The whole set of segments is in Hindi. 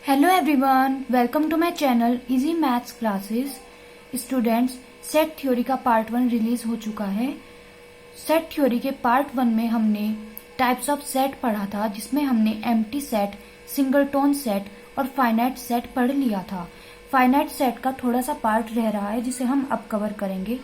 Hello everyone, welcome to my channel easy maths classes. Students, set theory का पार्ट 1 रिलीज हो चुका है। सेट थ्योरी के पार्ट 1 में हमने टाइप्स ऑफ सेट पढ़ा था, जिसमें हमने एम्प्टी सेट, सिंगलटोन सेट और फाइनाइट सेट पढ़ लिया था। फाइनाइट सेट का थोड़ा सा पार्ट रह रहा है, जिसे हम अब कवर करेंगे।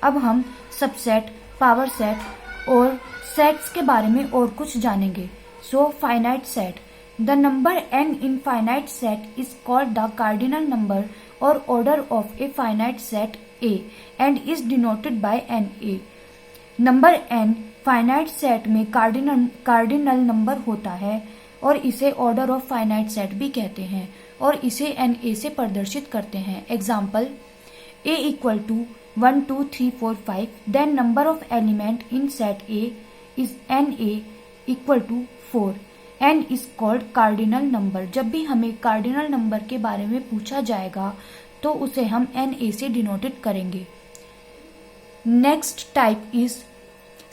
अब हम सबसेट, पावर सेट और सेट्स के बारे में और कुछ जानेंगे। So finite set, the number n in finite set is called the cardinal number or order of a finite set A and is denoted by Na। Number n finite set में कार्डिनल नंबर होता है और इसे ऑर्डर ऑफ फाइनाइट सेट भी कहते हैं और इसे Na से प्रदर्शित करते हैं। Example, A equal to 1 2 3 4 5, then number of element in set A is Na equal to 4। n is called cardinal number. जब भी हमें कार्डिनल नंबर के बारे में पूछा जाएगा तो उसे हम Na से डिनोटेड करेंगे। Next type is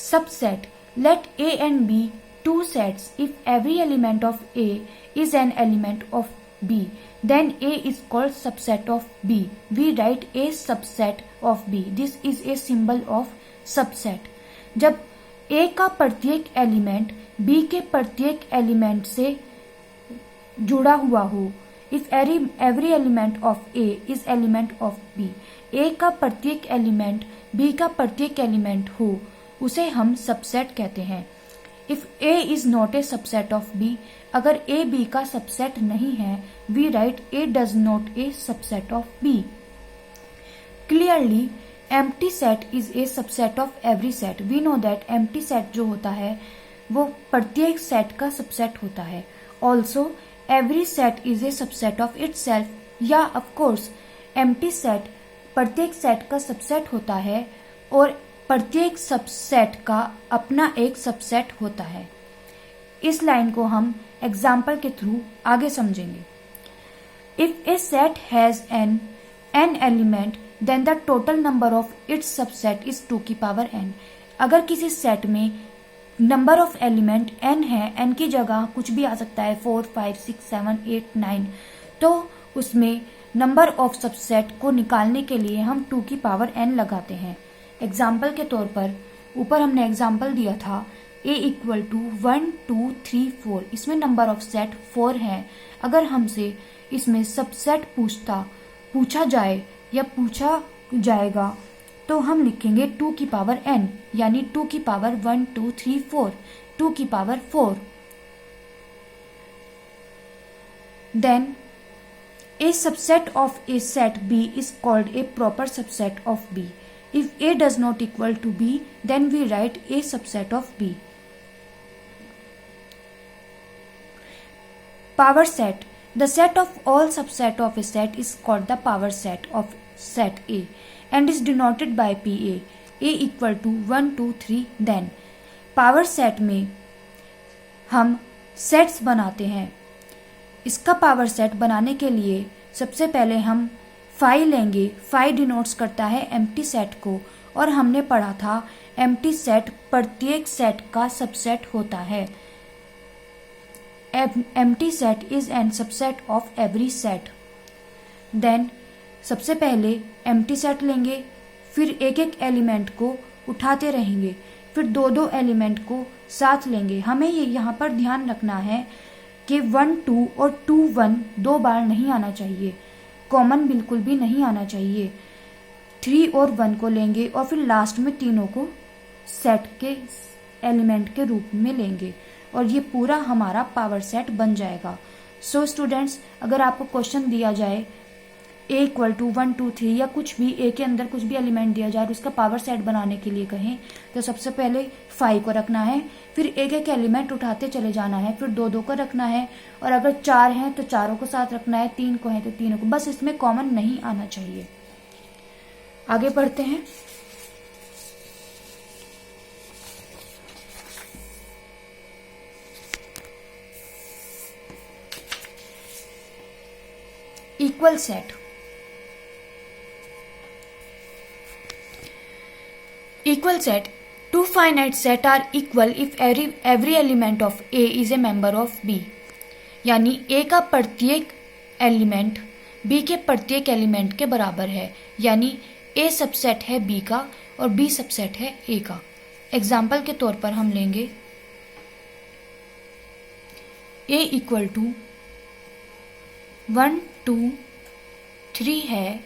subset. Let A and B two sets if every element of A is an element of B, then A is called subset of B. We write A subset of B. This is a symbol of subset. जब A का प्रत्येक एलिमेंट B के प्रत्येक एलिमेंट से जुड़ा हुआ हो, if every element of A is element of B, A का प्रत्येक एलिमेंट B का प्रत्येक एलिमेंट हो, उसे हम सबसेट कहते हैं। If A is not a subset of B, अगर A B का सबसेट नहीं है, we write A does not a subset of B। Clearly empty set is a subset of every set. We know that empty set जो होता है वो प्रत्येक सेट का सबसेट होता है। Also every set is a subset of itself, या ऑफ कोर्स एम्प्टी सेट प्रत्येक सेट का सबसेट होता है और प्रत्येक सबसेट का अपना एक सबसेट होता है। इस लाइन को हम एग्जाम्पल के थ्रू आगे समझेंगे। If a set has n element, then the total number of its subset is 2 की पावर n। अगर किसी सेट में नंबर ऑफ एलिमेंट n है, n की जगह कुछ भी आ सकता है, 4 5 6 7 8 9, तो उसमें नंबर ऑफ सबसेट को निकालने के लिए हम 2 की पावर n लगाते हैं। एग्जाम्पल के तौर पर ऊपर हमने एग्जाम्पल दिया था A इक्वल टू 1 2 3 4, इसमें नंबर ऑफ सेट 4 है। अगर हमसे इसमें सबसेट पूछा जाए या पूछा जाएगा तो हम लिखेंगे 2 की पावर n, यानी 2 की पावर 1 2 3 4, 2 की power 4। Then a subset of a set B is called a proper subset of B. If A does not equal to B, then we write a subset of B. Power set. The set of all subset of a set is called the power set of set A and is denoted by PA. A equal to 1 2 3, then power set में हम सेट्स बनाते हैं। इसका पावर सेट बनाने के लिए सबसे पहले हम फाई लेंगे। फाई डिनोट्स करता है एम्प्टी सेट को, और हमने पढ़ा था एम्प्टी सेट प्रत्येक सेट का सबसेट होता है। Empty set is an subset of every set. Then सबसे पहले एम्प्टी सेट लेंगे, फिर एक एक एलिमेंट को उठाते रहेंगे, फिर दो दो एलिमेंट को साथ लेंगे। हमें ये यहाँ पर ध्यान रखना है कि 1 2 और 2 1 दो बार नहीं आना चाहिए, कॉमन बिल्कुल भी नहीं आना चाहिए। 3 और 1 को लेंगे और फिर लास्ट में तीनों को सेट के एलिमेंट के रूप में लेंगे और ये पूरा हमारा पावर सेट बन जाएगा। सो स्टूडेंट्स, अगर आपको क्वेश्चन दिया जाए A इक्वल टू 1 2 3 या कुछ भी A के अंदर कुछ भी एलिमेंट दिया जाए और उसका पावर सेट बनाने के लिए कहें, तो सबसे पहले 5 को रखना है, फिर एक एक एलिमेंट उठाते चले जाना है, फिर 2 2 को रखना है, और अगर 4 हैं तो चारों को साथ रखना है, 3 को है तो तीनों को। बस इसमें कॉमन नहीं आना चाहिए। आगे बढ़ते हैं। Equal set. Equal set. Two finite set are equal if every element of A is a member of B. यानी A का प्रत्येक एलिमेंट बी के प्रत्येक एलिमेंट के बराबर है, यानी ए सबसेट है बी का और बी सबसेट है ए का। एग्जाम्पल के तौर पर हम लेंगे ए इक्वल टू 1 2 3 है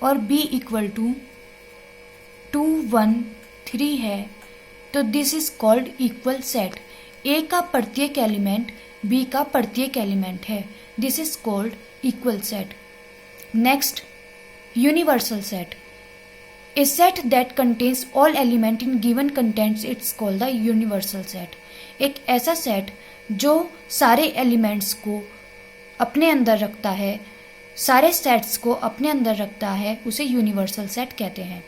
और बी इक्वल टू 2 1 3 है, तो this is called equal set. A का प्रत्येक एलिमेंट बी का प्रत्येक एलिमेंट है, this is called equal set. Next, universal set. A set that contains all element in given contents it's called the universal set। एक ऐसा सेट जो सारे एलिमेंट्स को अपने अंदर रखता है, सारे सेट्स को अपने अंदर रखता है, उसे यूनिवर्सल सेट कहते हैं।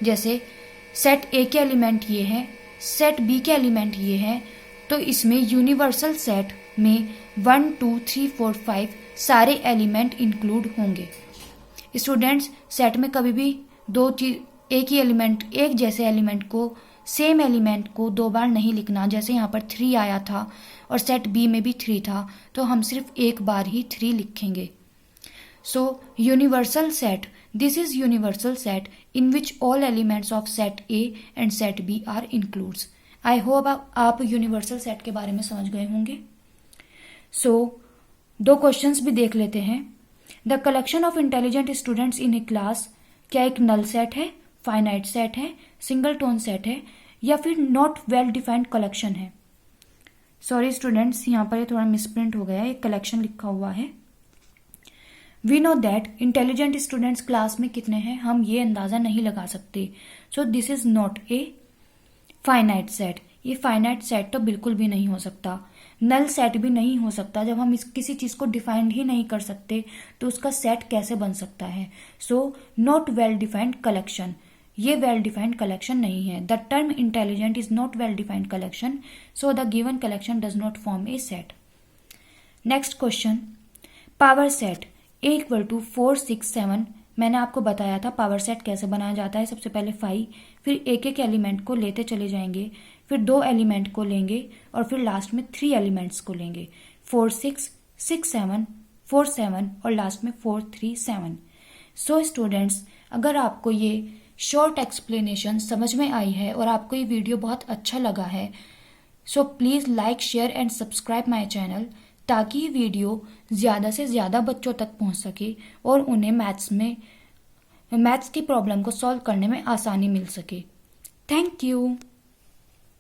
जैसे सेट ए के एलिमेंट ये हैं, सेट बी के एलिमेंट ये हैं, तो इसमें यूनिवर्सल सेट में 1 2 3 4 5 सारे एलिमेंट इंक्लूड होंगे। स्टूडेंट्स, सेट में कभी भी दो चीज एक ही एलिमेंट, एक जैसे एलिमेंट को, सेम एलिमेंट को दो बार नहीं लिखना। जैसे यहाँ पर 3 आया था और सेट बी में भी 3 था, तो हम सिर्फ एक बार ही 3 लिखेंगे। So universal set, this is universal set in which all elements of set A and set B are includes. I hope आप यूनिवर्सल सेट के बारे में समझ गए होंगे। सो 2 क्वेश्चंस भी देख लेते हैं। The collection of intelligent students in A class क्या एक नल सेट है, फाइनाइट सेट है, सिंगल टोन सेट है, या फिर नॉट वेल डिफाइंड कलेक्शन है? सॉरी स्टूडेंट्स, यहाँ पर ये थोड़ा मिसप्रिंट हो गया है, एक कलेक्शन लिखा हुआ है। We know that intelligent students class में कितने हैं, हम ये अंदाजा नहीं लगा सकते। So this is not a finite set. ये फाइनाइट सेट तो बिल्कुल भी नहीं हो सकता, नल सेट भी नहीं हो सकता। जब हम किसी चीज को डिफाइंड ही नहीं कर सकते तो उसका सेट कैसे बन सकता है? So not well defined collection, ये वेल डिफाइंड कलेक्शन नहीं है। The term intelligent is not well defined collection, so the given collection does not form a set. Next question, power set A equal to 4 6 7। मैंने आपको बताया था पावर सेट कैसे बनाया जाता है। सबसे पहले 5, फिर एक एक एलिमेंट को लेते चले जाएंगे, फिर 2 एलिमेंट को लेंगे और फिर लास्ट में 3 एलिमेंट्स को लेंगे। 4 6 6 7 4 7 और लास्ट में 4 3 7। सो स्टूडेंट्स, अगर आपको ये शॉर्ट एक्सप्लेनेशन समझ में आई है और आपको ये वीडियो बहुत अच्छा लगा है, so please like share and subscribe my channel, ताकि ये वीडियो ज़्यादा से ज़्यादा बच्चों तक पहुंच सके और उन्हें मैथ्स की प्रॉब्लम को सॉल्व करने में आसानी मिल सके। Thank you.